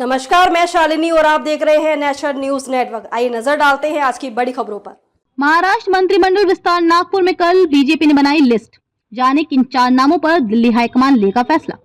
नमस्कार, मैं शालिनी और आप देख रहे हैं नेशनल न्यूज नेटवर्क। आइए नजर डालते हैं आज की बड़ी खबरों पर। महाराष्ट्र मंत्रिमंडल विस्तार। नागपुर में कल बीजेपी ने बनाई लिस्ट। जाने किन 4 नामों पर दिल्ली हाईकमान लेगा फैसला।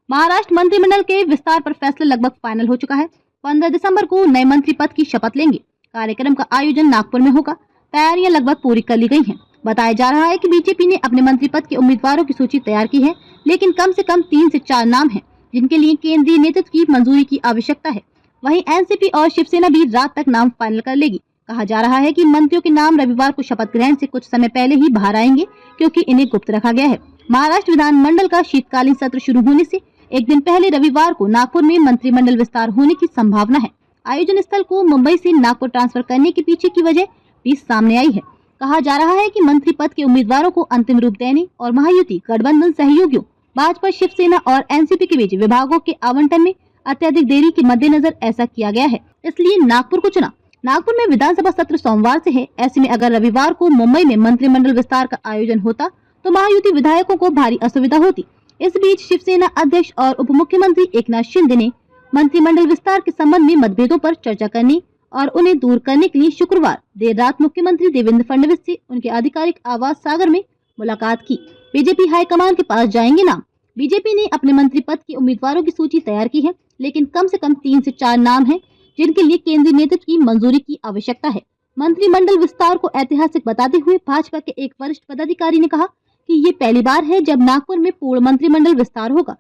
महाराष्ट्र मंत्रिमंडल के विस्तार पर फैसला लगभग फाइनल हो चुका है। 15 दिसंबर को नए मंत्री पद की शपथ लेंगे। कार्यक्रम का आयोजन नागपुर में होगा। तैयारियां लगभग पूरी कर ली गई हैं। बताया जा रहा है कि बीजेपी ने अपने मंत्री पद के उम्मीदवारों की सूची तैयार की है, लेकिन कम से कम 3 से 4 नाम हैं जिनके लिए केंद्रीय नेतृत्व की मंजूरी की आवश्यकता है। वहीं एनसीपी और शिवसेना भी रात तक नाम फाइनल कर लेगी। कहा जा रहा है कि मंत्रियों के नाम रविवार को शपथ ग्रहण से कुछ समय पहले ही बाहर आएंगे, क्योंकि इन्हें गुप्त रखा गया है। महाराष्ट्र विधानमंडल का शीतकालीन सत्र शुरू होने से एक दिन पहले रविवार को नागपुर में मंत्रिमंडल विस्तार होने की संभावना है। आयोजन स्थल को मुंबई से नागपुर ट्रांसफर करने के पीछे की वजह भी सामने आई है। कहा जा रहा है कि मंत्री पद के उम्मीदवारों को अंतिम रूप देने और महायुति गठबंधन सहयोगियों भाजपा, शिवसेना और एनसीपी के बीच विभागों के आवंटन में अत्यधिक देरी के मद्देनजर ऐसा किया गया है, इसलिए नागपुर को चुना। नागपुर में विधानसभा सत्र सोमवार से है। ऐसे में अगर रविवार को मुंबई में मंत्रिमंडल विस्तार का आयोजन होता तो महायुति विधायकों को भारी असुविधा होती। इस बीच शिवसेना अध्यक्ष और उप मुख्यमंत्री एकनाथ शिंदे ने मंत्रिमंडल विस्तार के संबंध में मतभेदों पर चर्चा करने और उन्हें दूर करने के लिए शुक्रवार देर रात मुख्यमंत्री देवेंद्र फडणवीस से उनके आधिकारिक आवास सागर में मुलाकात की। बीजेपी हाईकमान के पास जाएंगे नाम। बीजेपी ने अपने मंत्री पद के उम्मीदवारों की सूची तैयार की है, लेकिन कम से कम 3 से 4 नाम हैं जिनके लिए केंद्रीय नेतृत्व की मंजूरी की आवश्यकता है। मंत्रिमंडल विस्तार को ऐतिहासिक बताते हुए भाजपा के एक वरिष्ठ पदाधिकारी ने कहा कि ये पहली बार है जब नागपुर में पूर्ण मंत्रिमंडल विस्तार होगा,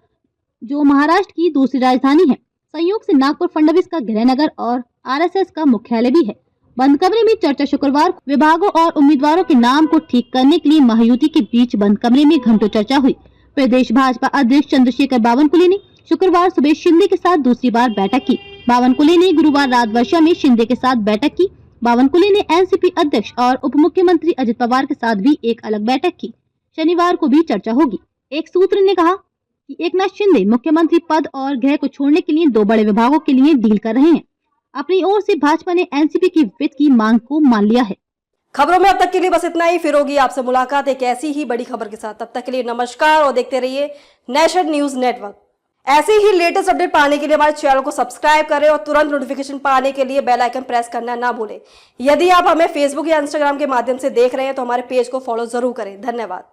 जो महाराष्ट्र की दूसरी राजधानी है। संयोग से नागपुर फडणवीस का गृहनगर और आरएसएस का मुख्यालय भी है। बंद कमरे में चर्चा। शुक्रवार को विभागों और उम्मीदवारों के नाम को ठीक करने के लिए महायुति के बीच बंद कमरे में घंटों चर्चा हुई। प्रदेश भाजपा अध्यक्ष चंद्रशेखर बावनकुले ने शुक्रवार सुबह शिंदे के साथ दूसरी बार बैठक की। बावनकुले ने गुरुवार रात वर्षा में शिंदे के साथ बैठक की। बावनकुले ने एनसीपी अध्यक्ष और उप मुख्यमंत्री अजित पवार के साथ भी एक अलग बैठक की। शनिवार को भी चर्चा होगी। एक सूत्र ने कहा कि एकनाथ शिंदे मुख्यमंत्री पद और गृह को छोड़ने के लिए 2 बड़े विभागों के लिए डील कर रहे हैं। अपनी ओर से भाजपा ने एनसीपी की वित्त की मांग को मान लिया है। खबरों में अब तक के लिए बस इतना ही। फिर होगी आपसे मुलाकात एक ऐसी ही बड़ी खबर के साथ। तब तक के लिए नमस्कार और देखते रहिए नेशनल न्यूज नेटवर्क। ऐसे ही लेटेस्ट अपडेट पाने के लिए हमारे चैनल को सब्सक्राइब करें और तुरंत नोटिफिकेशन पाने के लिए बेल आइकन प्रेस करना ना भूलें। यदि आप हमें फेसबुक या इंस्टाग्राम के माध्यम से देख रहे हैं तो हमारे पेज को फॉलो जरूर करें। धन्यवाद।